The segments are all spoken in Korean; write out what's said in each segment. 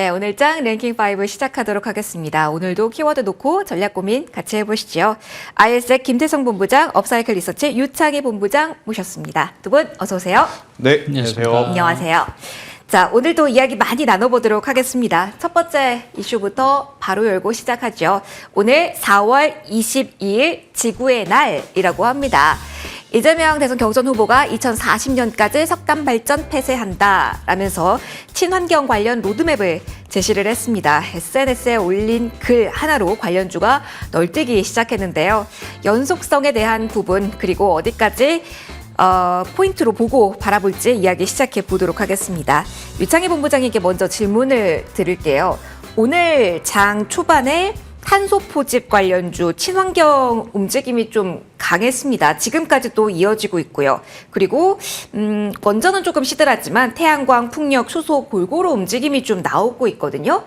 네, 오늘장 랭킹 5 시작하도록 하겠습니다. 오늘도 키워드 놓고 전략 고민 같이 해보시죠. ISEC 김태성 본부장, 업사이클 리서치 유창희 본부장 모셨습니다. 두 분 어서 오세요. 네, 안녕하세요. 안녕하세요. 자, 오늘도 이야기 많이 나눠보도록 하겠습니다. 첫 번째 이슈부터 바로 열고 시작하죠. 오늘 4월 22일 지구의 날이라고 합니다. 이재명 대선 경선 후보가 2040년까지 석탄 발전 폐쇄한다라면서 친환경 관련 로드맵을 제시를 했습니다. SNS에 올린 글 하나로 관련주가 널뛰기 시작했는데요. 연속성에 대한 부분 그리고 어디까지 포인트로 보고 바라볼지 이야기 시작해 보도록 하겠습니다. 유창희 본부장에게 먼저 질문을 드릴게요. 오늘 장 초반에 탄소 포집 관련주 친환경 움직임이 좀 강했습니다. 지금까지도 이어지고 있고요. 그리고 원전은 조금 시들었지만 태양광, 풍력, 수소 골고루 움직임이 좀 나오고 있거든요.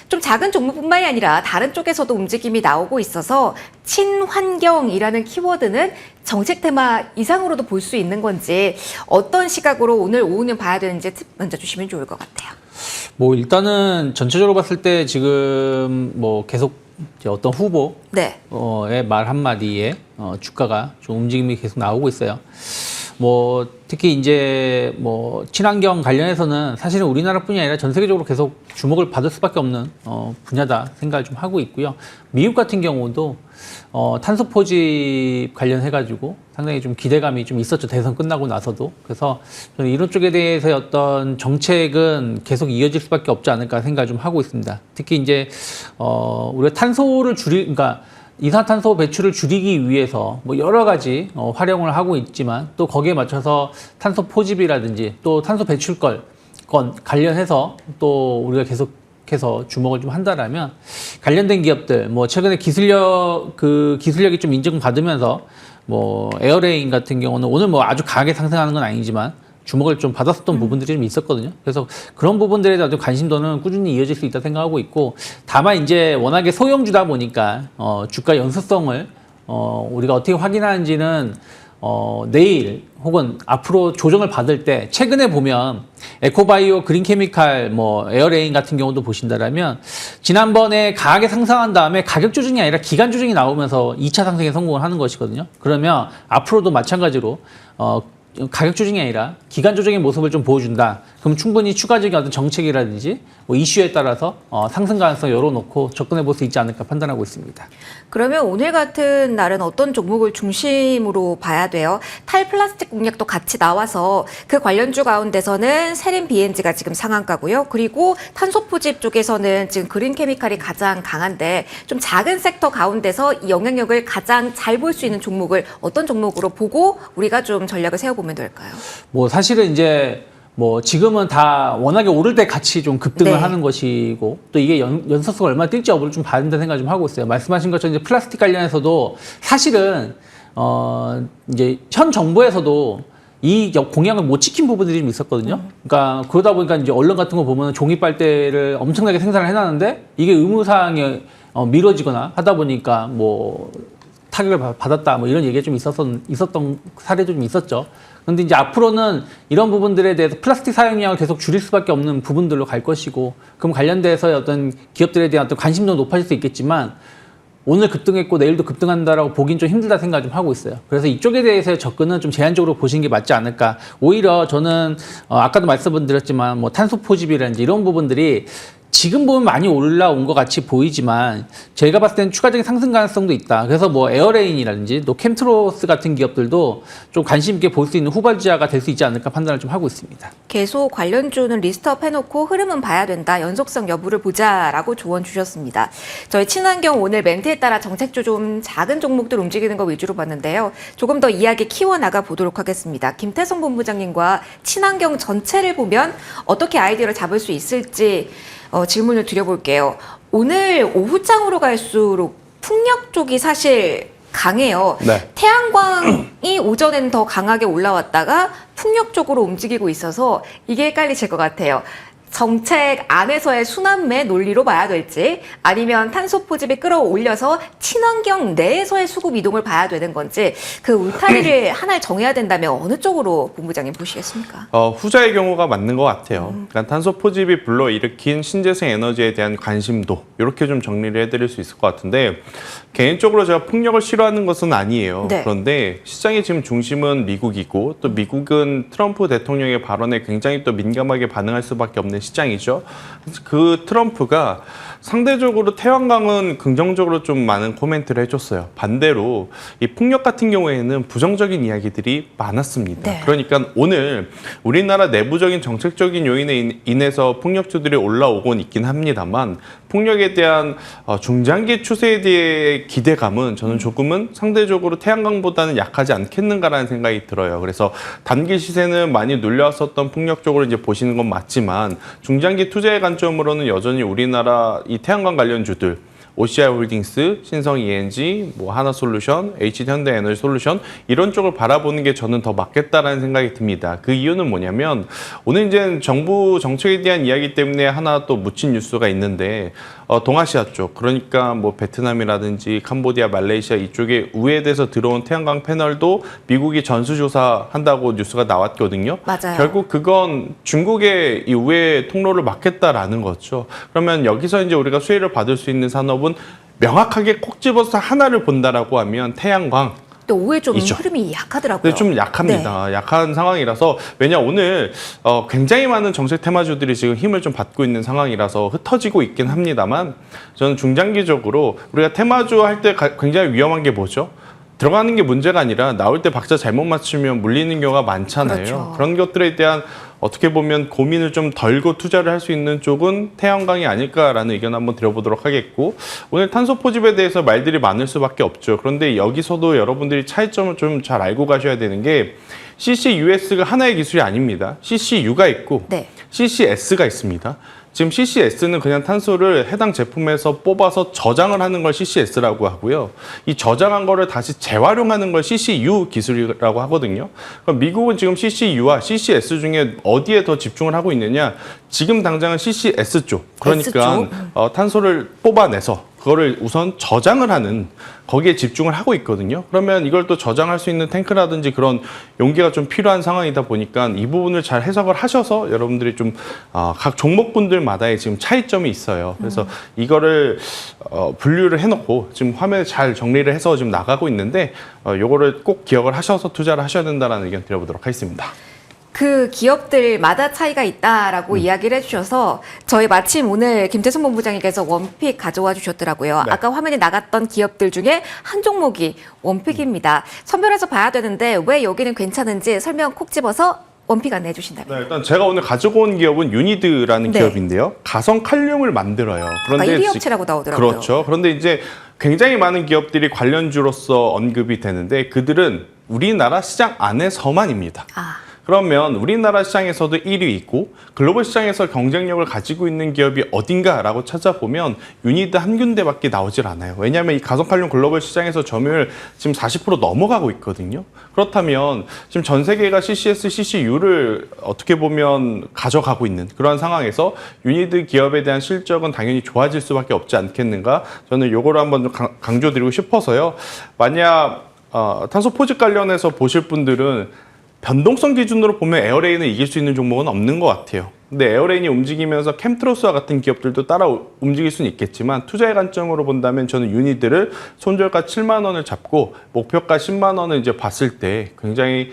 좀 작은 종목뿐만이 아니라 다른 쪽에서도 움직임이 나오고 있어서 친환경이라는 키워드는 정책 테마 이상으로도 볼 수 있는 건지 어떤 시각으로 오늘 오후는 봐야 되는지 팁 먼저 주시면 좋을 것 같아요. 뭐 일단은 전체적으로 봤을 때 지금 뭐 계속 어떤 후보의 말 한마디에 주가가 좀 움직임이 계속 나오고 있어요. 뭐 특히 이제 뭐 친환경 관련해서는 사실은 우리나라뿐이 아니라 전 세계적으로 계속 주목을 받을 수밖에 없는 분야다 생각을 좀 하고 있고요. 미국 같은 경우도 탄소 포집 관련해가지고 상당히 좀 기대감이 좀 있었죠. 대선 끝나고 나서도. 그래서 저는 이런 쪽에 대해서의 어떤 정책은 계속 이어질 수밖에 없지 않을까 생각을 좀 하고 있습니다. 특히 이제 우리가 탄소를 그러니까 이산탄소 배출을 줄이기 위해서 뭐 여러 가지 활용을 하고 있지만 또 거기에 맞춰서 탄소 포집이라든지 또 탄소 배출권 관련해서 또 우리가 계속해서 주목을 좀 한다라면 관련된 기업들 뭐 최근에 기술력이 좀 인정받으면서 뭐 에어레인 같은 경우는 오늘 뭐 아주 강하게 상승하는 건 아니지만 주목을 좀 받았었던 부분들이 좀 있었거든요. 그래서 그런 부분들에 대한 관심도는 꾸준히 이어질 수 있다 생각하고 있고, 다만 이제 워낙에 소형주다 보니까 주가 연소성을 우리가 어떻게 확인하는지는 내일 혹은 앞으로 조정을 받을 때 최근에 보면 에코바이오, 그린케미칼, 뭐 에어레인 같은 경우도 보신다라면 지난번에 강하게 상승한 다음에 가격 조정이 아니라 기간 조정이 나오면서 2차 상승에 성공을 하는 것이거든요. 그러면 앞으로도 마찬가지로 가격 조정이 아니라 기간 조정의 모습을 좀 보여준다. 그럼 충분히 추가적인 어떤 정책이라든지 뭐 이슈에 따라서 상승 가능성 열어놓고 접근해 볼 수 있지 않을까 판단하고 있습니다. 그러면 오늘 같은 날은 어떤 종목을 중심으로 봐야 돼요? 탈플라스틱 공약도 같이 나와서 그 관련주 가운데서는 세린 BNG가 지금 상한가고요. 그리고 탄소 포집 쪽에서는 지금 그린케미칼이 가장 강한데 좀 작은 섹터 가운데서 이 영향력을 가장 잘 볼 수 있는 종목을 어떤 종목으로 보고 우리가 좀 전략을 세워보면 될까요? 뭐 사실은 이제 뭐 지금은 다 워낙에 오를 때 같이 좀 급등을 하는 것이고 또 이게 연속성을 얼마나 뛸지 여부를 좀 봐야 된다는 생각을 좀 하고 있어요. 말씀하신 것처럼 이제 플라스틱 관련해서도 사실은 이제 현 정부에서도 이 공약을 못 지킨 부분들이 좀 있었거든요. 그러니까 그러다 보니까 이제 언론 같은 거 보면 종이 빨대를 엄청나게 생산을 해놨는데 이게 의무사항에 미뤄지거나 하다 보니까 뭐 타격을 받았다 뭐 이런 얘기가 좀 있었던 사례도 좀 있었죠. 그런데 이제 앞으로는 이런 부분들에 대해서 플라스틱 사용량을 계속 줄일 수밖에 없는 부분들로 갈 것이고, 그럼 관련돼서 어떤 기업들에 대한 어떤 관심도 높아질 수 있겠지만 오늘 급등했고 내일도 급등한다라고 보긴 좀 힘들다 생각 좀 하고 있어요. 그래서 이쪽에 대해서의 접근은 좀 제한적으로 보시는 게 맞지 않을까. 오히려 저는 아까도 말씀드렸지만 뭐 탄소 포집이라든지 이런 부분들이 지금 보면 많이 올라온 것 같이 보이지만 제가 봤을 때는 추가적인 상승 가능성도 있다. 그래서 뭐 에어레인이라든지 또 캠트로스 같은 기업들도 좀 관심 있게 볼 수 있는 후발주자가 될 수 있지 않을까 판단을 좀 하고 있습니다. 계속 관련주는 리스트업 해놓고 흐름은 봐야 된다. 연속성 여부를 보자라고 조언 주셨습니다. 저희 친환경 오늘 멘트에 따라 정책주 좀 작은 종목들 움직이는 거 위주로 봤는데요. 조금 더 이야기 키워나가 보도록 하겠습니다. 김태성 본부장님과 친환경 전체를 보면 어떻게 아이디어를 잡을 수 있을지 질문을 드려볼게요. 오늘 오후장으로 갈수록 풍력 쪽이 사실 강해요. 네. 태양광이 오전에는 더 강하게 올라왔다가 풍력 쪽으로 움직이고 있어서 이게 헷갈리실 것 같아요. 정책 안에서의 순환매 논리로 봐야 될지 아니면 탄소 포집이 끌어올려서 친환경 내에서의 수급 이동을 봐야 되는 건지 그 울타리를 하나를 정해야 된다면 어느 쪽으로 본부장님 보시겠습니까? 후자의 경우가 맞는 것 같아요. 그러니까 탄소 포집이 불러일으킨 신재생 에너지에 대한 관심도 이렇게 좀 정리를 해드릴 수 있을 것 같은데 개인적으로 제가 폭력을 싫어하는 것은 아니에요. 네. 그런데 시장의 지금 중심은 미국이고 또 미국은 트럼프 대통령의 발언에 굉장히 또 민감하게 반응할 수밖에 없는 시장이죠. 그 트럼프가 상대적으로 태양광은 긍정적으로 좀 많은 코멘트를 해줬어요. 반대로 이 폭력 같은 경우에는 부정적인 이야기들이 많았습니다. 네. 그러니까 오늘 우리나라 내부적인 정책적인 요인에 인해서 폭력주들이 올라오곤 있긴 합니다만 폭력에 대한 중장기 추세에 대해 기대감은 저는 조금은 상대적으로 태양광보다는 약하지 않겠는가라는 생각이 들어요. 그래서 단기 시세는 많이 눌렸었던 폭력 쪽으로 이제 보시는 건 맞지만 중장기 투자의 관점으로는 여전히 우리나라 이 태양광 관련주들 OCI 홀딩스, 신성 ENG, 뭐 하나솔루션, HD현대에너지솔루션 이런 쪽을 바라보는 게 저는 더 맞겠다라는 생각이 듭니다. 그 이유는 뭐냐면 오늘 이제 정부 정책에 대한 이야기 때문에 하나 또 묻힌 뉴스가 있는데 동아시아 쪽 그러니까 뭐 베트남이라든지 캄보디아, 말레이시아 이쪽에 우회돼서 들어온 태양광 패널도 미국이 전수조사한다고 뉴스가 나왔거든요. 맞아요. 결국 그건 중국의 이 우회 통로를 막겠다라는 거죠. 그러면 여기서 이제 우리가 수혜를 받을 수 있는 산업은 명확하게 콕 집어서 하나를 본다라고 하면 태양광. 또 오해 좀 있죠. 흐름이 약하더라고요. 네, 좀 약합니다. 네. 약한 상황이라서 왜냐 오늘 굉장히 많은 정책 테마주들이 지금 힘을 좀 받고 있는 상황이라서 흩어지고 있긴 합니다만 저는 중장기적으로 우리가 테마주 할 때 굉장히 위험한 게 뭐죠? 들어가는 게 문제가 아니라 나올 때 박자 잘못 맞추면 물리는 경우가 많잖아요. 그렇죠. 그런 것들에 대한 어떻게 보면 고민을 좀 덜고 투자를 할 수 있는 쪽은 태양광이 아닐까라는 의견 한번 드려보도록 하겠고 오늘 탄소 포집에 대해서 말들이 많을 수밖에 없죠. 그런데 여기서도 여러분들이 차이점을 좀 잘 알고 가셔야 되는 게 CCUS가 하나의 기술이 아닙니다. CCU가 있고 네. CCS가 있습니다. 지금 CCS는 그냥 탄소를 해당 제품에서 뽑아서 저장을 하는 걸 CCS라고 하고요. 이 저장한 거를 다시 재활용하는 걸 CCU 기술이라고 하거든요. 그럼 미국은 지금 CCU와 CCS 중에 어디에 더 집중을 하고 있느냐? 지금 당장은 CCS 쪽. 그러니까 탄소를 뽑아내서 그거를 우선 저장을 하는 거기에 집중을 하고 있거든요. 그러면 이걸 또 저장할 수 있는 탱크라든지 그런 용기가 좀 필요한 상황이다 보니까 이 부분을 잘 해석을 하셔서 여러분들이 좀 각 종목군들마다의 지금 차이점이 있어요. 그래서 이거를 분류를 해놓고 지금 화면에 잘 정리를 해서 지금 나가고 있는데 요거를 꼭 기억을 하셔서 투자를 하셔야 된다는 의견 드려보도록 하겠습니다. 그 기업들마다 차이가 있다라고 이야기를 해주셔서 저희 마침 오늘 김태순 본부장님께서 원픽 가져와 주셨더라고요. 네. 아까 화면에 나갔던 기업들 중에 한 종목이 원픽입니다. 선별해서 봐야 되는데 왜 여기는 괜찮은지 설명 콕 집어서 원픽 안내해 주신다면. 네, 일단 제가 오늘 가지고 온 기업은 유니드라는 네. 기업인데요. 가성 칼륨을 만들어요. 아까 1위 업체라고 나오더라고요. 그렇죠. 그런데 이제 굉장히 많은 기업들이 관련주로서 언급이 되는데 그들은 우리나라 시장 안에서만입니다. 그러면 우리나라 시장에서도 1위 있고 글로벌 시장에서 경쟁력을 가지고 있는 기업이 어딘가라고 찾아보면 유니드 한 군데밖에 나오질 않아요. 왜냐하면 이 가성칼륨 글로벌 시장에서 점유율 지금 40% 넘어가고 있거든요. 그렇다면 지금 전 세계가 CCS, CCU를 어떻게 보면 가져가고 있는 그런 상황에서 유니드 기업에 대한 실적은 당연히 좋아질 수밖에 없지 않겠는가? 저는 요거를 한번 좀 강조드리고 싶어서요. 만약 탄소 포집 관련해서 보실 분들은 변동성 기준으로 보면 에어레인을 이길 수 있는 종목은 없는 것 같아요. 근데 에어레인이 움직이면서 캠트로스와 같은 기업들도 따라 움직일 수는 있겠지만 투자의 관점으로 본다면 저는 유니드를 손절가 7만 원을 잡고 목표가 10만 원을 이제 봤을 때 굉장히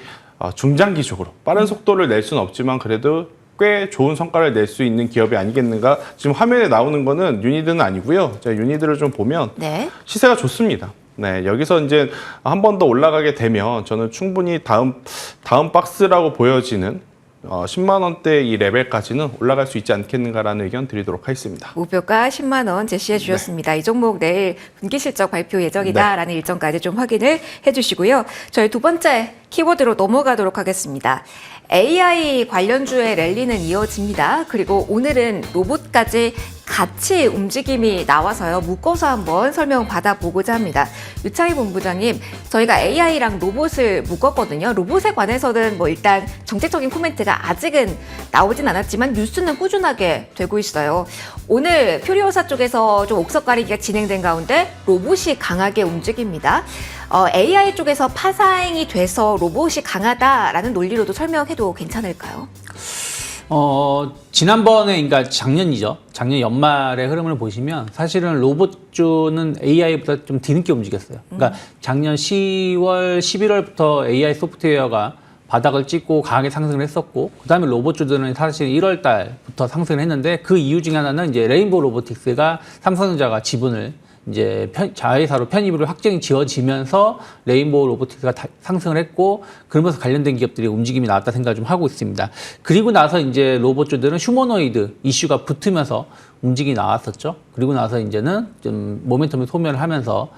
중장기적으로 빠른 속도를 낼 수는 없지만 그래도 꽤 좋은 성과를 낼 수 있는 기업이 아니겠는가. 지금 화면에 나오는 거는 유니드는 아니고요. 제가 유니드를 좀 보면 네. 시세가 좋습니다. 네, 여기서 이제 한 번 더 올라가게 되면 저는 충분히 다음 박스라고 보여지는 10만 원대 이 레벨까지는 올라갈 수 있지 않겠는가라는 의견 드리도록 하겠습니다. 목표가 10만 원 제시해 주셨습니다. 이 종목 내일 분기 실적 발표 예정이다라는 일정까지 좀 확인을 해주시고요. 저희 두 번째 키워드로 넘어가도록 하겠습니다. AI 관련주의 랠리는 이어집니다. 그리고 오늘은 로봇까지 같이 움직임이 나와서요. 묶어서 한번 설명 받아보고자 합니다. 유창희 본부장님, 저희가 AI랑 로봇을 묶었거든요. 로봇에 관해서는 뭐 일단 정책적인 코멘트가 아직은 나오진 않았지만 뉴스는 꾸준하게 되고 있어요. 오늘 퓨리오사 쪽에서 좀 옥석 가리기가 진행된 가운데 로봇이 강하게 움직입니다. AI 쪽에서 파생이 돼서 로봇이 강하다라는 논리로도 설명해도 괜찮을까요? 지난번에, 그러니까 작년이죠. 작년 연말의 흐름을 보시면 사실은 로봇주는 AI보다 좀 뒤늦게 움직였어요. 그러니까 작년 10월, 11월부터 AI 소프트웨어가 바닥을 찍고 강하게 상승을 했었고, 그 다음에 로봇주들은 사실 1월 달부터 상승을 했는데, 그 이유 중에 하나는 이제 레인보우 로보틱스가 삼성전자가 지분을 이제 자회사로 편입을 확정이 지어지면서 레인보우 로보틱스가 상승을 했고, 그러면서 관련된 기업들이 움직임이 나왔다 생각을 좀 하고 있습니다. 그리고 나서 이제 로봇주들은 휴머노이드 이슈가 붙으면서 움직임이 나왔었죠. 그리고 나서 이제는 좀 모멘텀이 소멸을 하면서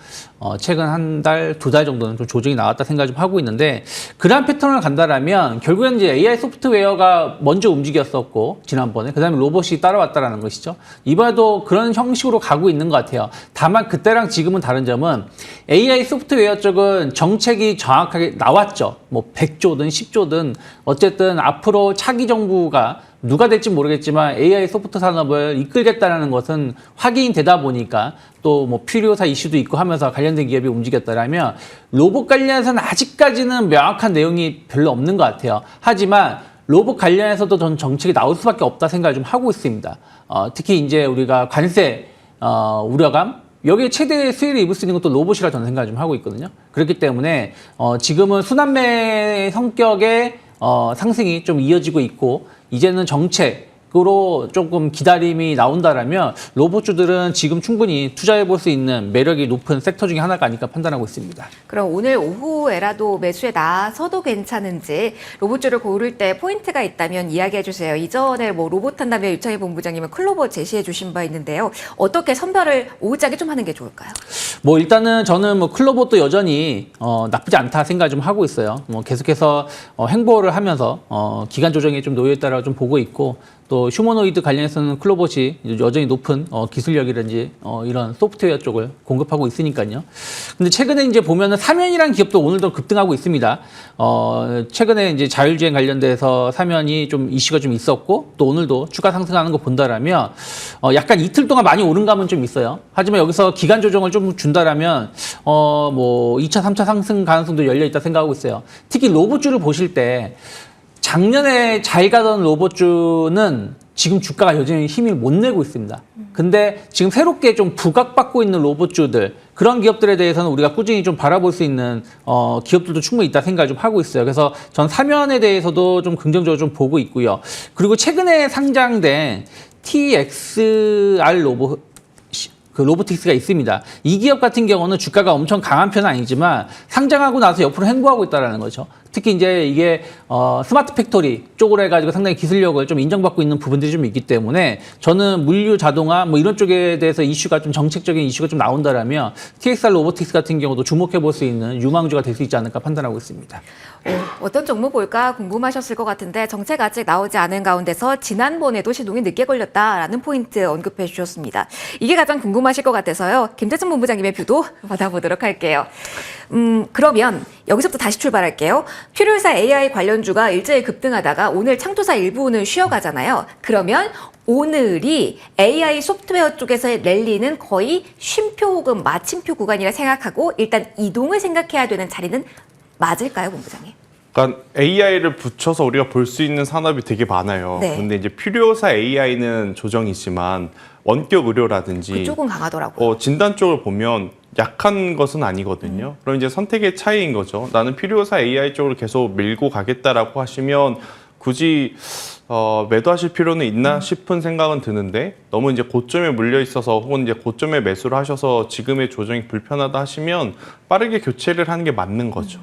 최근 한 달, 두 달 정도는 좀 조정이 나왔다 생각을 좀 하고 있는데, 그러한 패턴을 간다라면 결국엔 이제 AI 소프트웨어가 먼저 움직였었고 지난번에, 그다음에 로봇이 따라왔다라는 것이죠. 이번에도 그런 형식으로 가고 있는 것 같아요. 다만 그때랑 지금은 다른 점은 AI 소프트웨어 쪽은 정책이 정확하게 나왔죠. 뭐 100조든 10조든 어쨌든 앞으로 차기 정부가 누가 될지 모르겠지만 AI 소프트 산업을 이끌겠다는 것은 확인이 되다 보니까 또 뭐 퓨리오사 이슈도 있고 하면서 관련된 기업이 움직였다라면, 로봇 관련해서는 아직까지는 명확한 내용이 별로 없는 것 같아요. 하지만 로봇 관련해서도 전 정책이 나올 수밖에 없다 생각을 좀 하고 있습니다. 특히 이제 우리가 관세 우려감, 여기에 최대 수혜를 입을 수 있는 것도 로봇이라 저는 생각을 좀 하고 있거든요. 그렇기 때문에 지금은 순환매 성격의 상승이 좀 이어지고 있고, 이제는 정책으로 조금 기다림이 나온다라면 로봇주들은 지금 충분히 투자해볼 수 있는 매력이 높은 섹터 중에 하나가 아닐까 판단하고 있습니다. 그럼 오늘 오후에라도 매수에 나서도 괜찮은지, 로봇주를 고를 때 포인트가 있다면 이야기해 주세요. 이전에 뭐 로봇 한다면 유창희 본부장님은 클로버 제시해 주신 바 있는데요. 어떻게 선별을 오후작에 좀 하는 게 좋을까요? 뭐 일단은 저는 뭐 클로버도 여전히 나쁘지 않다 생각을 좀 하고 있어요. 뭐 계속해서 행보를 하면서 기간 조정에 좀 놓여 있다라고 좀 보고 있고, 또 휴머노이드 관련해서는 클로봇이 여전히 높은 기술력이라든지 이런 소프트웨어 쪽을 공급하고 있으니까요. 근데 최근에 이제 보면은 사면이라는 기업도 오늘도 급등하고 있습니다. 최근에 이제 자율주행 관련돼서 사면이 좀 이슈가 좀 있었고, 또 오늘도 추가 상승하는 거 본다라면 약간 이틀 동안 많이 오른 감은 좀 있어요. 하지만 여기서 기간 조정을 좀 준다라면 뭐 2차, 3차 상승 가능성도 열려 있다 생각하고 있어요. 특히 로봇주를 보실 때 작년에 잘 가던 로봇주는 지금 주가가 여전히 힘을 못 내고 있습니다. 근데 지금 새롭게 좀 부각받고 있는 로봇주들, 그런 기업들에 대해서는 우리가 꾸준히 좀 바라볼 수 있는 기업들도 충분히 있다 생각을 좀 하고 있어요. 그래서 전 사면에 대해서도 좀 긍정적으로 좀 보고 있고요. 그리고 최근에 상장된 TXR 로보틱스가 있습니다. 이 기업 같은 경우는 주가가 엄청 강한 편은 아니지만 상장하고 나서 옆으로 횡보하고 있다는 거죠. 특히 이제 이게 스마트 팩토리 쪽으로 해가지고 상당히 기술력을 좀 인정받고 있는 부분들이 좀 있기 때문에, 저는 물류, 자동화 뭐 이런 쪽에 대해서 이슈가 좀 정책적인 이슈가 좀 나온다라면 TXR 로보틱스 같은 경우도 주목해 볼 수 있는 유망주가 될 수 있지 않을까 판단하고 있습니다. 어떤 종목 볼까 궁금하셨을 것 같은데, 정책 아직 나오지 않은 가운데서 지난번에도 시동이 늦게 걸렸다라는 포인트 언급해 주셨습니다. 이게 가장 궁금하실 것 같아서요. 김재천 본부장님의 뷰도 받아보도록 할게요. 그러면 여기서부터 다시 출발할게요. 퓨리오사 AI 관련주가 일제히 급등하다가 오늘 창조사 일부는 쉬어가잖아요. 그러면 오늘이 AI 소프트웨어 쪽에서의 랠리는 거의 쉼표 혹은 마침표 구간이라 생각하고 일단 이동을 생각해야 되는 자리는 맞을까요, 본부장님? 그러니까 AI를 붙여서 우리가 볼 수 있는 산업이 되게 많아요. 네. 근데 이제 퓨리오사 AI는 조정이지만 원격 의료라든지 그쪽은 강하더라고요. 진단 쪽을 보면 약한 것은 아니거든요. 그럼 이제 선택의 차이인 거죠. 나는 퓨리오사 AI 쪽으로 계속 밀고 가겠다라고 하시면 굳이 매도하실 필요는 있나 싶은 생각은 드는데, 너무 이제 고점에 물려 있어서 혹은 이제 고점에 매수를 하셔서 지금의 조정이 불편하다 하시면 빠르게 교체를 하는 게 맞는 거죠.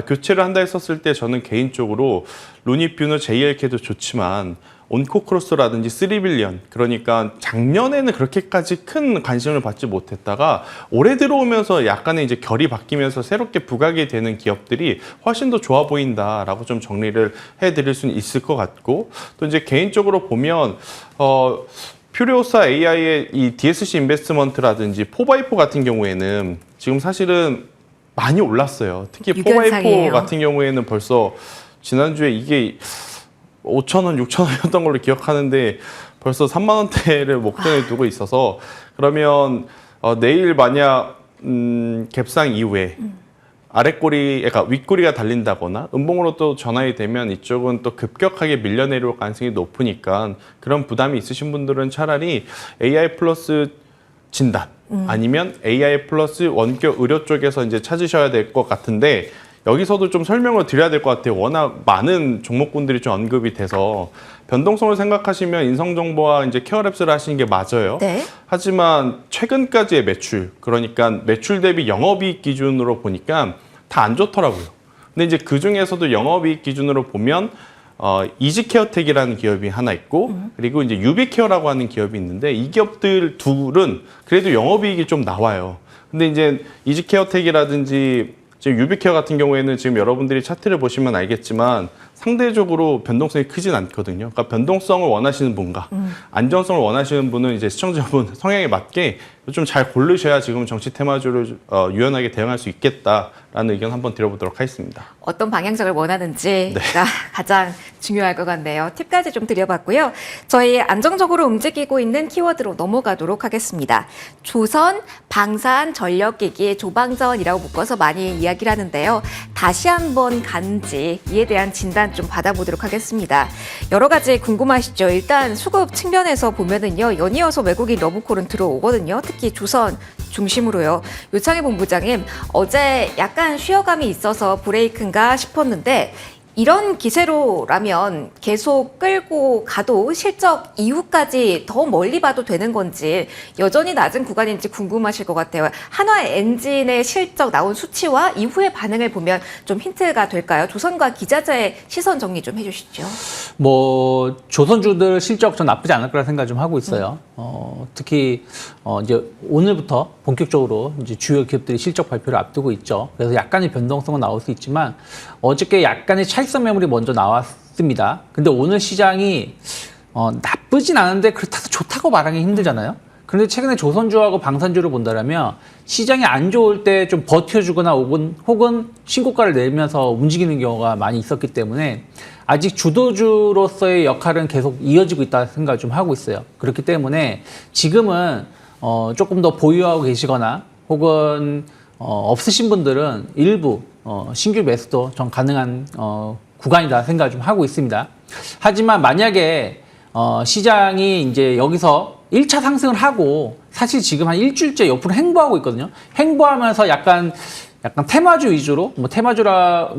교체를 한다 했었을 때 저는 개인적으로 루니뷰는 JLK도 좋지만 온코크로스라든지 3빌리언, 그러니까 작년에는 그렇게까지 큰 관심을 받지 못했다가 올해 들어오면서 약간의 이제 결이 바뀌면서 새롭게 부각이 되는 기업들이 훨씬 더 좋아 보인다라고 좀 정리를 해드릴 수는 있을 것 같고, 또 이제 개인적으로 보면 퓨리오사 AI의 이 DSC 인베스트먼트라든지 4x4 같은 경우에는 지금 사실은 많이 올랐어요. 특히 4x4 유견상이에요. 같은 경우에는 벌써 지난주에 이게 5,000원, 6,000원이었던 걸로 기억하는데 벌써 3만 원대를 목전에 두고 있어서 그러면 내일 만약 갭상 이후에 아랫꼬리, 그러니까 윗꼬리가 달린다거나 음봉으로 또 전환이 되면 이쪽은 또 급격하게 밀려 내려올 가능성이 높으니까 그런 부담이 있으신 분들은 차라리 AI 플러스 진단 아니면 AI 플러스 원격 의료 쪽에서 이제 찾으셔야 될 것 같은데 여기서도 좀 설명을 드려야 될 것 같아요. 워낙 많은 종목군들이 좀 언급이 돼서 변동성을 생각하시면 인성정보와 이제 케어랩스를 하시는 게 맞아요. 네. 하지만 최근까지의 매출, 그러니까 매출 대비 영업이익 기준으로 보니까 다 안 좋더라고요. 근데 이제 그 중에서도 영업이익 기준으로 보면 이지케어텍이라는 기업이 하나 있고 그리고 이제 유비케어라고 하는 기업이 있는데 이 기업들 둘은 그래도 영업이익이 좀 나와요. 근데 이제 이지케어텍이라든지 지금 유비케어 같은 경우에는 지금 여러분들이 차트를 보시면 알겠지만 상대적으로 변동성이 크진 않거든요. 그러니까 변동성을 원하시는 분과 안정성을 원하시는 분은 이제 시청자분 성향에 맞게 좀 잘 고르셔야 지금 정치 테마주를 유연하게 대응할 수 있겠다라는 의견 한번 드려보도록 하겠습니다. 어떤 방향성을 원하는지가 네. 가장 중요할 것 같네요. 팁까지 좀 드려봤고요. 저희 안정적으로 움직이고 있는 키워드로 넘어가도록 하겠습니다. 조선, 방산, 전력기기, 조방전이라고 묶어서 많이 이야기를 하는데요. 다시 한번 간지 이에 대한 진단 좀 받아보도록 하겠습니다. 여러 가지 궁금하시죠? 일단 수급 측면에서 보면은요. 연이어서 외국인 러브콜은 들어오거든요. 특히 조선 중심으로요. 요창희 본부장님, 어제 약간 쉬어감이 있어서 브레이크인가 싶었는데 이런 기세로라면 계속 끌고 가도 실적 이후까지 더 멀리 봐도 되는 건지 여전히 낮은 구간인지 궁금하실 것 같아요. 한화 엔진의 실적 나온 수치와 이후의 반응을 보면 좀 힌트가 될까요? 조선과 기자재의 시선 정리 좀 해주시죠. 뭐 조선주들 실적 전 나쁘지 않을 거라 생각 좀 하고 있어요. 특히 이제 오늘부터 본격적으로 이제 주요 기업들이 실적 발표를 앞두고 있죠. 그래서 약간의 변동성은 나올 수 있지만 어저께 약간의 차익성 매물이 먼저 나왔습니다. 근데 오늘 시장이 나쁘진 않은데 그렇다고 좋다고 말하기 힘들잖아요. 그런데 최근에 조선주하고 방산주를 본다면 시장이 안 좋을 때 좀 버텨주거나 혹은 신고가를 내면서 움직이는 경우가 많이 있었기 때문에 아직 주도주로서의 역할은 계속 이어지고 있다 생각을 좀 하고 있어요. 그렇기 때문에 지금은 조금 더 보유하고 계시거나 혹은 없으신 분들은 일부 신규 매수도 전 가능한 구간이다 생각을 좀 하고 있습니다. 하지만 만약에 시장이 이제 여기서 1차 상승을 하고 사실 지금 한 일주일째 옆으로 횡보하고 있거든요. 횡보하면서 약간 테마주 위주로 뭐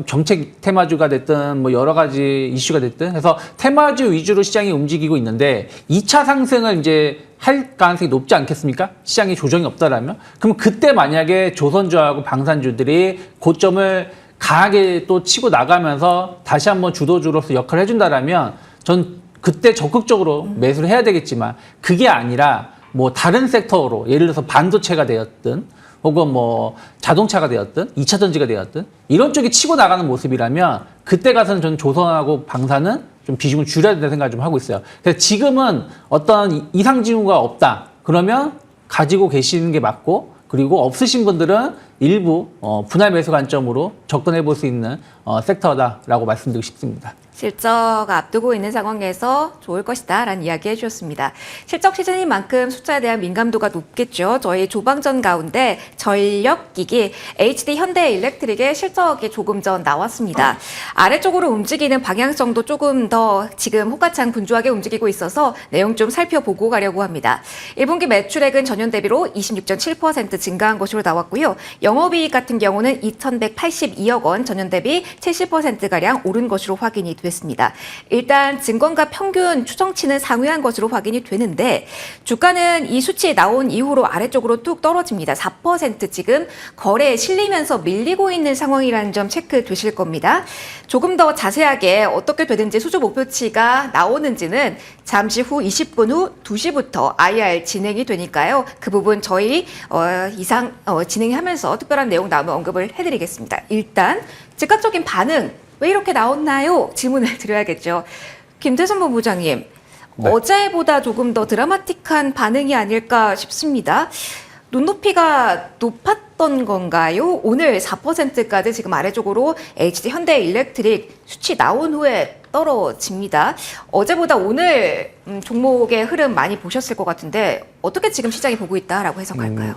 정책 테마주가 됐든 뭐 여러 가지 이슈가 됐든 해서 테마주 위주로 시장이 움직이고 있는데 2차 상승을 이제 할 가능성이 높지 않겠습니까? 시장에 조정이 없다라면 그럼 그때 만약에 조선주하고 방산주들이 고점을 강하게 또 치고 나가면서 다시 한번 주도주로서 역할을 해준다라면 전 그때 적극적으로 매수를 해야 되겠지만 그게 아니라 뭐 다른 섹터로 예를 들어서 반도체가 되었든 혹은 뭐 자동차가 되었든 2차 전지가 되었든 이런 쪽이 치고 나가는 모습이라면 그때 가서는 저는 조선하고 방산은 좀 비중을 줄여야 된다는 생각을 좀 하고 있어요. 그래서 지금은 어떤 이상 징후가 없다. 그러면 가지고 계시는 게 맞고 그리고 없으신 분들은 일부 분할 매수 관점으로 접근해 볼 수 있는 섹터다라고 말씀드리고 싶습니다. 실적 앞두고 있는 상황에서 좋을 것이다라는 이야기 해주셨습니다. 실적 시즌인 만큼 숫자에 대한 민감도가 높겠죠. 저희 조방전 가운데 전력기기 HD 현대일렉트릭의 실적이 조금 전 나왔습니다. 아래쪽으로 움직이는 방향성도 조금 더 지금 호가창 분주하게 움직이고 있어서 내용 좀 살펴보고 가려고 합니다. 1분기 매출액은 전년 대비로 26.7% 증가한 것으로 나왔고요. 영업이익 같은 경우는 2,182억 원, 전년 대비 70%가량 오른 것으로 확인이 됐습니다. 일단 증권가 평균 추정치는 상회한 것으로 확인이 되는데 주가는 이 수치 나온 이후로 아래쪽으로 뚝 떨어집니다. 4% 지금 거래에 실리면서 밀리고 있는 상황이라는 점 체크되실 겁니다. 조금 더 자세하게 어떻게 되든지 수주 목표치가 나오는지는 잠시 후 20분 후 2시부터 IR 진행이 되니까요. 그 부분 저희 진행하면서 특별한 내용 나오면 언급을 해드리겠습니다. 일단 즉각적인 반응 왜 이렇게 나왔나요? 질문을 드려야겠죠. 김태선 본부장님, 네. 어제보다 조금 더 드라마틱한 반응이 아닐까 싶습니다. 눈높이가 높았던 건가요? 오늘 4%까지 지금 아래쪽으로 HD 현대일렉트릭 수치 나온 후에 떨어집니다. 어제보다 오늘 종목의 흐름 많이 보셨을 것 같은데 어떻게 지금 시장이 보고 있다라고 해석할까요?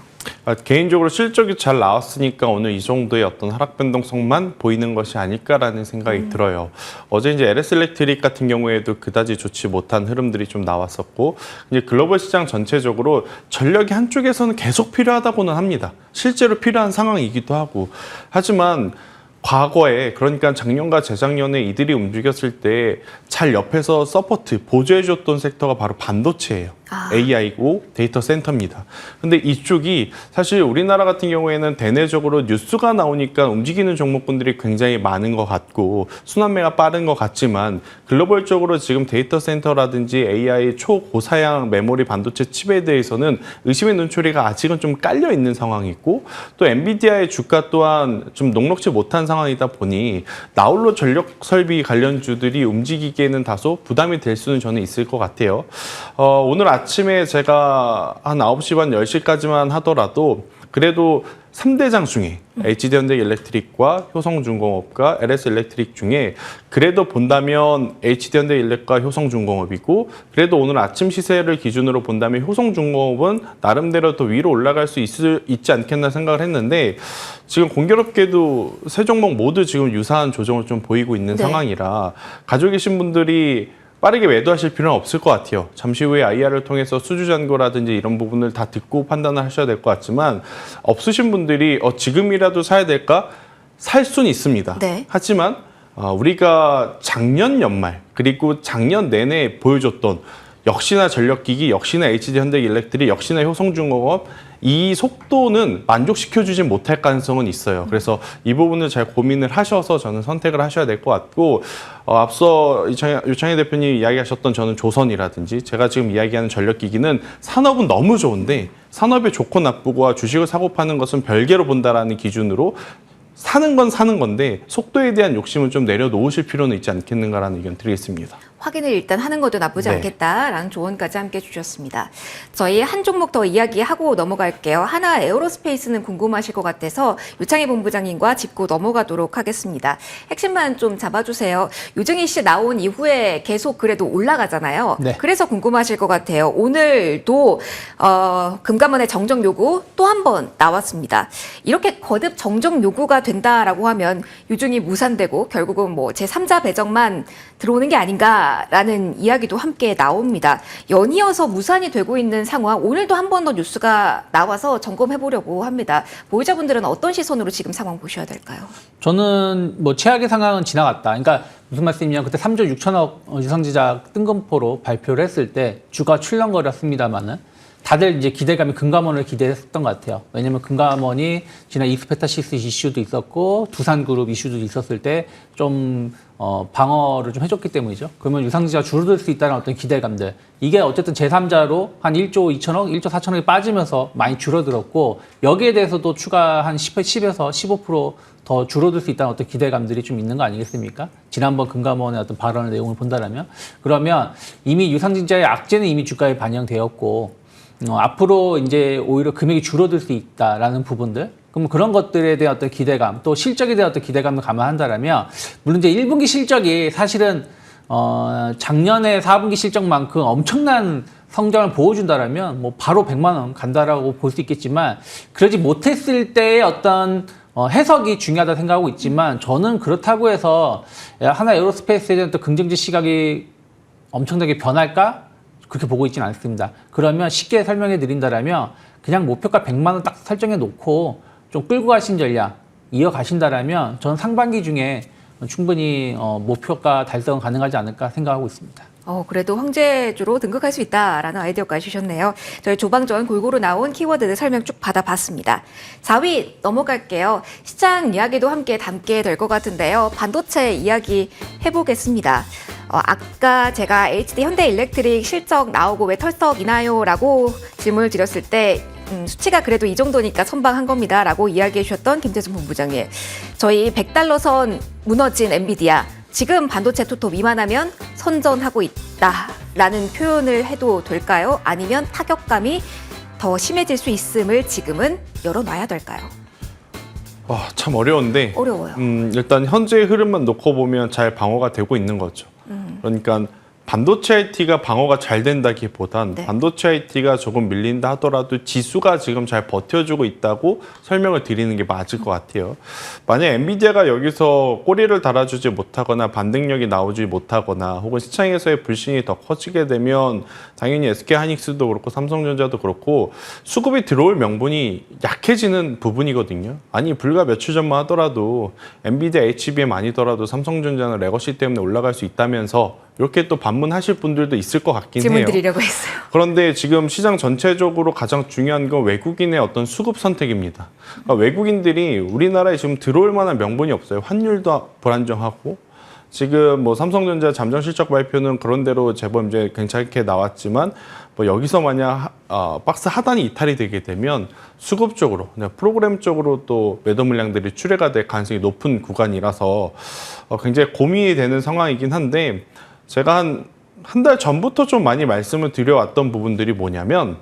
개인적으로 실적이 잘 나왔으니까 오늘 이 정도의 어떤 하락 변동성만 보이는 것이 아닐까라는 생각이 들어요. 어제 이제 LS 일렉트릭 같은 경우에도 그다지 좋지 못한 흐름들이 좀 나왔었고, 이제 글로벌 시장 전체적으로 전력이 한쪽에서는 계속 필요하다고는 합니다. 실제로 필요한 상황이기도 하고. 하지만 과거에, 그러니까 작년과 재작년에 이들이 움직였을 때 잘 옆에서 서포트, 보조해줬던 섹터가 바로 반도체예요. AI고 데이터 센터입니다. 근데 이쪽이 사실 우리나라 같은 경우에는 대내적으로 뉴스가 나오니까 움직이는 종목군들이 굉장히 많은 것 같고 순환매가 빠른 것 같지만 글로벌적으로 지금 데이터 센터라든지 AI 초고사양 메모리 반도체 칩에 대해서는 의심의 눈초리가 아직은 좀 깔려 있는 상황이고, 또 엔비디아의 주가 또한 좀 녹록지 못한 상황이다 보니 나홀로 전력 설비 관련주들이 움직이기에는 다소 부담이 될 수는 저는 있을 것 같아요. 오늘 아침에 제가 한 9시 반 10시까지만 하더라도 그래도 3대장 중에 HD현대일렉트릭과 효성중공업과 LS일렉트릭 중에 그래도 본다면 HD현대일렉과 효성중공업이고, 그래도 오늘 아침 시세를 기준으로 본다면 효성중공업은 나름대로 더 위로 올라갈 수 있지 않겠나 생각을 했는데, 지금 공교롭게도 세 종목 모두 지금 유사한 조정을 좀 보이고 있는 상황이라 가지고 계신 분들이 빠르게 매도하실 필요는 없을 것 같아요. 잠시 후에 IR을 통해서 수주 잔고라든지 이런 부분을 다 듣고 판단을 하셔야 될 것 같지만, 없으신 분들이 지금이라도 사야 될까? 살 수는 있습니다. 네. 하지만 우리가 작년 연말 그리고 작년 내내 보여줬던 역시나 전력기기, 역시나 HD현대일렉트릭, 역시나 효성중공업, 이 속도는 만족시켜주지 못할 가능성은 있어요. 그래서 이 부분을 잘 고민을 하셔서 저는 선택을 하셔야 될 것 같고, 앞서 유창희 대표님이 이야기하셨던 저는 조선이라든지 제가 지금 이야기하는 전력기기는 산업은 너무 좋은데 산업의 좋고 나쁘고와 주식을 사고 파는 것은 별개로 본다라는 기준으로 사는 건 사는 건데 속도에 대한 욕심을 좀 내려놓으실 필요는 있지 않겠는가라는 의견 드리겠습니다. 확인을 일단 하는 것도 나쁘지 않겠다라는 조언까지 함께 주셨습니다. 저희 한 종목 더 이야기하고 넘어갈게요. 하나 에어로스페이스는 궁금하실 것 같아서 유창희 본부장님과 짚고 넘어가도록 하겠습니다. 핵심만 좀 잡아주세요. 유증희 씨 나온 이후에 계속 그래도 올라가잖아요. 네. 그래서 궁금하실 것 같아요. 오늘도 금감원의 정정 요구 또 한 번 나왔습니다. 이렇게 거듭 정정 요구가 된다라고 하면 유증이 무산되고 결국은 뭐 제3자 배정만 들어오는 게 아닌가라는 이야기도 함께 나옵니다. 연이어서 무산이 되고 있는 상황, 오늘도 한 번 더 뉴스가 나와서 점검해보려고 합니다. 보유자분들은 어떤 시선으로 지금 상황 보셔야 될까요? 저는 뭐 최악의 상황은 지나갔다. 그러니까 무슨 말씀이냐면 그때 3조 6천억 유상지작 뜬금포로 발표를 했을 때 주가 출렁거렸습니다만은 다들 이제 기대감이 금감원을 기대했던 것 같아요. 왜냐면 금감원이 지난 이스페타시스 이슈도 있었고 두산그룹 이슈도 있었을 때 좀 방어를 좀 해줬기 때문이죠. 그러면 유상지가 줄어들 수 있다는 어떤 기대감들. 이게 어쨌든 제3자로 한 1조 2천억, 1조 4천억이 빠지면서 많이 줄어들었고 여기에 대해서도 추가 한 10에서 15% 더 줄어들 수 있다는 어떤 기대감들이 좀 있는 거 아니겠습니까? 지난번 금감원의 어떤 발언의 내용을 본다면 그러면 이미 유상증자의 악재는 이미 주가에 반영되었고 앞으로 이제 오히려 금액이 줄어들 수 있다라는 부분들, 그럼 그런 것들에 대한 어떤 기대감, 또 실적에 대한 어떤 기대감을 감안한다라면, 물론 이제 1분기 실적이 사실은 작년에 4분기 실적만큼 엄청난 성장을 보여준다라면 뭐 바로 100만 원 간다라고 볼 수 있겠지만, 그러지 못했을 때의 어떤 해석이 중요하다 생각하고 있지만, 저는 그렇다고 해서 하나 에어로스페이스에 대한 또 긍정적 시각이 엄청나게 변할까? 그렇게 보고 있지는 않습니다. 그러면 쉽게 설명해 드린다라면 그냥 목표가 100만 원 딱 설정해 놓고 좀 끌고 가신 전략 이어가신다라면 저는 상반기 중에 충분히 목표가 달성 가능하지 않을까 생각하고 있습니다. 그래도 황제주로 등극할 수 있다라는 아이디어까지 주셨네요. 저희 조방전 골고루 나온 키워드들 설명 쭉 받아봤습니다. 4위 넘어갈게요. 시장 이야기도 함께 담게 될 것 같은데요. 반도체 이야기 해보겠습니다. 아까 제가 HD 현대일렉트릭 실적 나오고 왜 털썩이나요? 라고 질문을 드렸을 때 수치가 그래도 이 정도니까 선방한 겁니다. 라고 이야기해 주셨던 김재준 본부장님. 저희 100달러 선 무너진 엔비디아. 지금 반도체 투톱 이만하면 선전하고 있다. 라는 표현을 해도 될까요? 아니면 타격감이 더 심해질 수 있음을 지금은 열어놔야 될까요? 참 어려운데. 어려워요. 일단 현재의 흐름만 놓고 보면 잘 방어가 되고 있는 거죠. 그러니까 반도체 IT가 방어가 잘 된다기보단 네. 반도체 IT가 조금 밀린다 하더라도 지수가 지금 잘 버텨주고 있다고 설명을 드리는 게 맞을 것 같아요. 만약 엔비디아가 여기서 꼬리를 달아주지 못하거나 반등력이 나오지 못하거나 혹은 시장에서의 불신이 더 커지게 되면 당연히 SK하이닉스도 그렇고 삼성전자도 그렇고 수급이 들어올 명분이 약해지는 부분이거든요. 아니 불과 며칠 전만 하더라도 엔비디아 HBM 아니더라도 삼성전자는 레거시 때문에 올라갈 수 있다면서 이렇게 또 반문하실 분들도 있을 것 같긴 질문 해요. 드리려고 했어요. 그런데 지금 시장 전체적으로 가장 중요한 건 외국인의 어떤 수급 선택입니다. 그러니까 외국인들이 우리나라에 지금 들어올 만한 명분이 없어요. 환율도 불안정하고 지금 뭐 삼성전자 잠정 실적 발표는 그런대로 제법 이제 괜찮게 나왔지만 뭐 여기서 만약 박스 하단이 이탈이 되게 되면 수급 쪽으로 프로그램 쪽으로 또 매도 물량들이 출회가 될 가능성이 높은 구간이라서 굉장히 고민이 되는 상황이긴 한데 제가 한 달 전부터 좀 많이 말씀을 드려왔던 부분들이 뭐냐면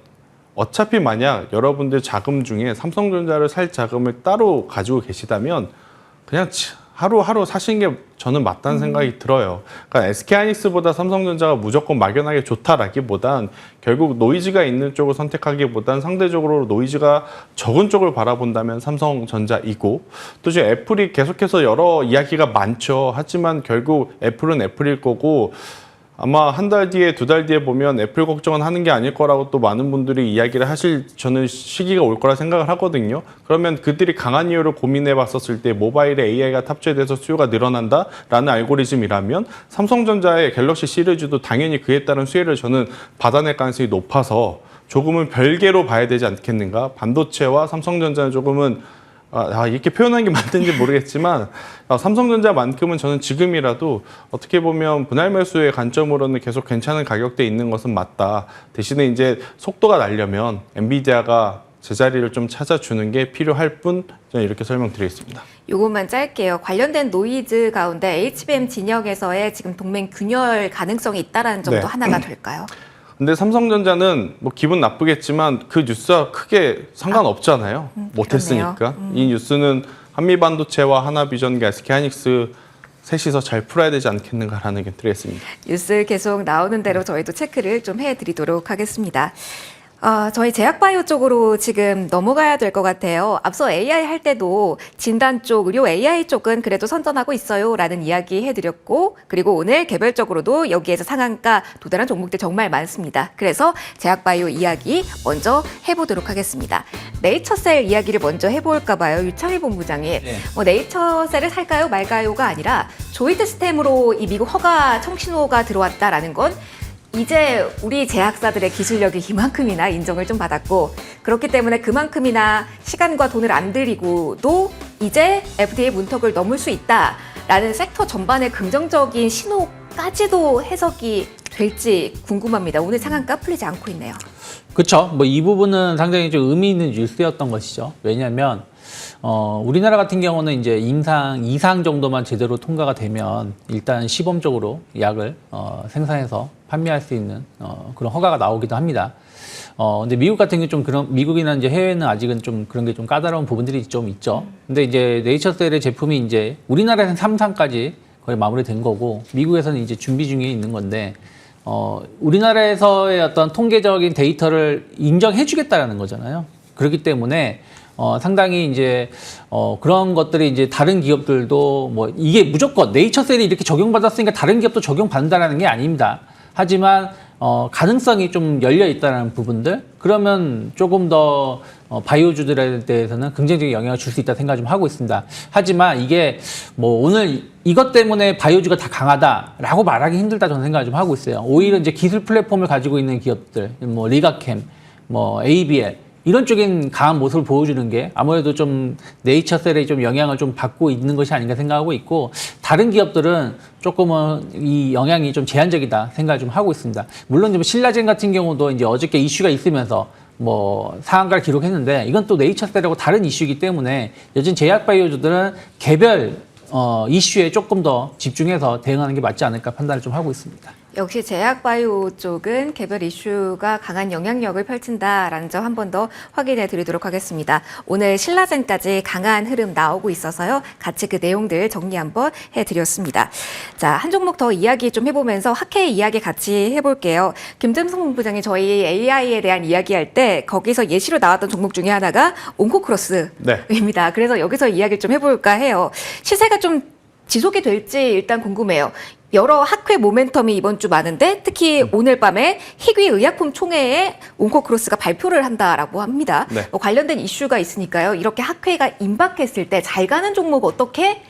어차피 만약 여러분들 자금 중에 삼성전자를 살 자금을 따로 가지고 계시다면 그냥 하루하루 사시는 게 저는 맞다는 생각이 들어요. 그러니까 SK하이닉스보다 삼성전자가 무조건 막연하게 좋다라기보단 결국 노이즈가 있는 쪽을 선택하기보단 상대적으로 노이즈가 적은 쪽을 바라본다면 삼성전자이고 또 지금 애플이 계속해서 여러 이야기가 많죠. 하지만 결국 애플은 애플일 거고 아마 한 달 뒤에, 두 달 뒤에 보면 애플 걱정은 하는 게 아닐 거라고 또 많은 분들이 이야기를 하실 저는 시기가 올 거라 생각을 하거든요. 그러면 그들이 강한 이유를 고민해 봤었을 때 모바일에 AI가 탑재돼서 수요가 늘어난다라는 알고리즘이라면 삼성전자의 갤럭시 시리즈도 당연히 그에 따른 수혜를 저는 받아낼 가능성이 높아서 조금은 별개로 봐야 되지 않겠는가. 반도체와 삼성전자는 조금은 이렇게 표현하는 게 맞는지 모르겠지만 삼성전자만큼은 저는 지금이라도 어떻게 보면 분할 매수의 관점으로는 계속 괜찮은 가격대에 있는 것은 맞다. 대신에 이제 속도가 나려면 엔비디아가 제자리를 좀 찾아주는 게 필요할 뿐 저는 이렇게 설명드리겠습니다. 요것만 짧게요. 관련된 노이즈 가운데 HBM 진영에서의 지금 동맹 균열 가능성이 있다라는 점도 네. 하나가 될까요? 근데 삼성전자는 뭐 기분 나쁘겠지만 그 뉴스와 크게 상관없잖아요. 못했으니까. 이 뉴스는 한미반도체와 하나비전과 SK하이닉스 셋이서 잘 풀어야 되지 않겠는가라는 의견 드리겠습니다. 뉴스 계속 나오는 대로 저희도 체크를 좀 해드리도록 하겠습니다. 저희 제약바이오 쪽으로 지금 넘어가야 될 것 같아요. 앞서 AI 할 때도 진단 쪽, 의료 AI 쪽은 그래도 선전하고 있어요 라는 이야기 해드렸고 그리고 오늘 개별적으로도 여기에서 상한가 도달한 종목들 정말 많습니다. 그래서 제약바이오 이야기 먼저 해보도록 하겠습니다. 네이처셀 이야기를 먼저 해볼까 봐요. 유창희 본부장이 네이처셀을 살까요 말까요가 아니라 조이드 스템으로 이 미국 허가 청신호가 들어왔다라는 건 이제 우리 제약사들의 기술력이 이만큼이나 인정을 좀 받았고 그렇기 때문에 그만큼이나 시간과 돈을 안 들이고도 이제 FDA 문턱을 넘을 수 있다라는 섹터 전반의 긍정적인 신호까지도 해석이 될지 궁금합니다. 오늘 상한가 풀리지 않고 있네요. 그렇죠. 뭐 이 부분은 상당히 좀 의미 있는 뉴스였던 것이죠. 왜냐하면 우리나라 같은 경우는 이제 임상 2상 정도만 제대로 통과가 되면 일단 시범적으로 약을 생산해서 판매할 수 있는 그런 허가가 나오기도 합니다. 근데 미국 같은 경우 좀 미국이나 이제 해외는 아직은 좀 그런 게 좀 까다로운 부분들이 좀 있죠. 근데 이제 네이처셀의 제품이 이제 우리나라에서는 3상까지 거의 마무리된 거고 미국에서는 이제 준비 중에 있는 건데 우리나라에서의 어떤 통계적인 데이터를 인정해주겠다라는 거잖아요. 그렇기 때문에 상당히 이제 그런 것들이 이제 다른 기업들도 뭐 이게 무조건 네이처셀이 이렇게 적용받았으니까 다른 기업도 적용받는다라는 게 아닙니다. 하지만 가능성이 좀 열려 있다는 부분들 그러면 조금 더 바이오주들에 대해서는 긍정적인 영향을 줄 수 있다 생각 좀 하고 있습니다. 하지만 이게 뭐 오늘 이것 때문에 바이오주가 다 강하다라고 말하기 힘들다 저는 생각 좀 하고 있어요. 오히려 이제 기술 플랫폼을 가지고 있는 기업들, 뭐 리가캠, 뭐 ABL 이런 쪽인 강한 모습을 보여주는 게 아무래도 좀 네이처셀에 좀 영향을 좀 받고 있는 것이 아닌가 생각하고 있고 다른 기업들은 조금은 이 영향이 좀 제한적이다 생각을 좀 하고 있습니다. 물론 좀 신라젠 같은 경우도 이제 어저께 이슈가 있으면서 뭐 상한가를 기록했는데 이건 또 네이처셀하고 다른 이슈이기 때문에 여전 제약바이오주들은 개별 이슈에 조금 더 집중해서 대응하는 게 맞지 않을까 판단을 좀 하고 있습니다. 역시 제약바이오 쪽은 개별 이슈가 강한 영향력을 펼친다라는 점 한 번 더 확인해 드리도록 하겠습니다. 오늘 신라젠까지 강한 흐름 나오고 있어서요. 같이 그 내용들 정리 한번 해드렸습니다. 자, 한 종목 더 이야기 좀 해보면서 학회 이야기 같이 해볼게요. 김tem성 본부장이 저희 AI에 대한 이야기할 때 거기서 예시로 나왔던 종목 중에 하나가 온코크로스입니다. 네. 그래서 여기서 이야기를 좀 해볼까 해요. 시세가 좀 지속이 될지 일단 궁금해요. 여러 학회 모멘텀이 이번 주 많은데 특히 오늘 밤에 희귀 의약품 총회에 온코크로스가 발표를 한다라고 합니다. 네. 관련된 이슈가 있으니까요. 이렇게 학회가 임박했을 때 잘 가는 종목 어떻게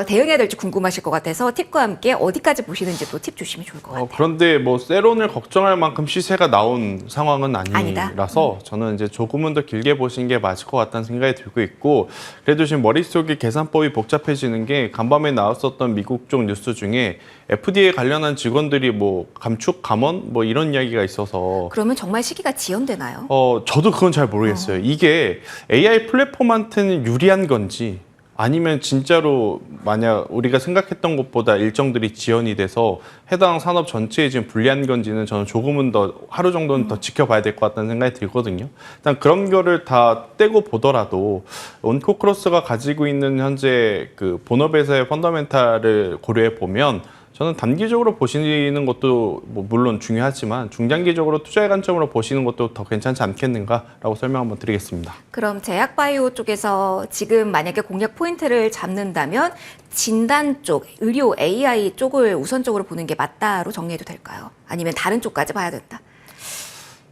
대응해야 될지 궁금하실 것 같아서 팁과 함께 어디까지 보시는지 또 팁 주시면 좋을 것 같아요. 그런데 뭐 세론을 걱정할 만큼 시세가 나온 상황은 아니다. 아니라서 저는 이제 조금은 더 길게 보시는 게 맞을 것 같다는 생각이 들고 있고 그래도 지금 머릿속에 계산법이 복잡해지는 게 간밤에 나왔었던 미국 쪽 뉴스 중에 FDA 관련한 직원들이 뭐 감축 감원 뭐 이런 이야기가 있어서 그러면 정말 시기가 지연되나요? 저도 그건 잘 모르겠어요. 이게 AI 플랫폼한테는 유리한 건지 아니면 진짜로 만약 우리가 생각했던 것보다 일정들이 지연이 돼서 해당 산업 전체에 지금 불리한 건지는 저는 조금은 더 하루 정도는 더 지켜봐야 될 것 같다는 생각이 들거든요. 일단 그런 거를 다 떼고 보더라도 온코크로스가 가지고 있는 현재 그 본업에서의 펀더멘탈을 고려해 보면 저는 단기적으로 보시는 것도 뭐 물론 중요하지만 중장기적으로 투자의 관점으로 보시는 것도 더 괜찮지 않겠는가라고 설명 한번 드리겠습니다. 그럼 제약바이오 쪽에서 지금 만약에 공략 포인트를 잡는다면 진단 쪽, 의료 AI 쪽을 우선적으로 보는 게 맞다로 정리해도 될까요? 아니면 다른 쪽까지 봐야 된다?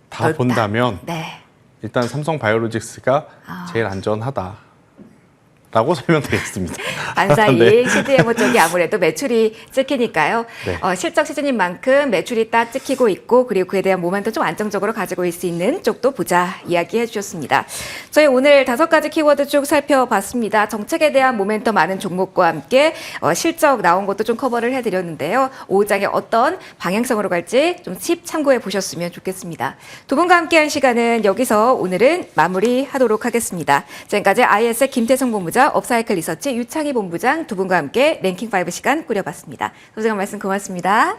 다 넓다. 본다면 네. 일단 삼성 바이오로직스가 제일 안전하다. 라고 설명드리겠습니다. 반사이익 네. CDMO 쪽이 아무래도 매출이 찍히니까요. 네. 실적 시즌인 만큼 매출이 딱 찍히고 있고 그리고 그에 대한 모멘텀 좀 안정적으로 가지고 있을 수 있는 쪽도 보자 이야기해 주셨습니다. 저희 오늘 5가지 키워드 쭉 살펴봤습니다. 정책에 대한 모멘텀 많은 종목과 함께 실적 나온 것도 좀 커버를 해드렸는데요. 오후장에 어떤 방향성으로 갈지 좀 팁 참고해 보셨으면 좋겠습니다. 두 분과 함께한 시간은 여기서 오늘은 마무리하도록 하겠습니다. 지금까지 IS의 김태성 본부장, 업사이클 리서치 유창희 본부장 두 분과 함께 랭킹 5 시간 꾸려봤습니다. 소중한 말씀 고맙습니다.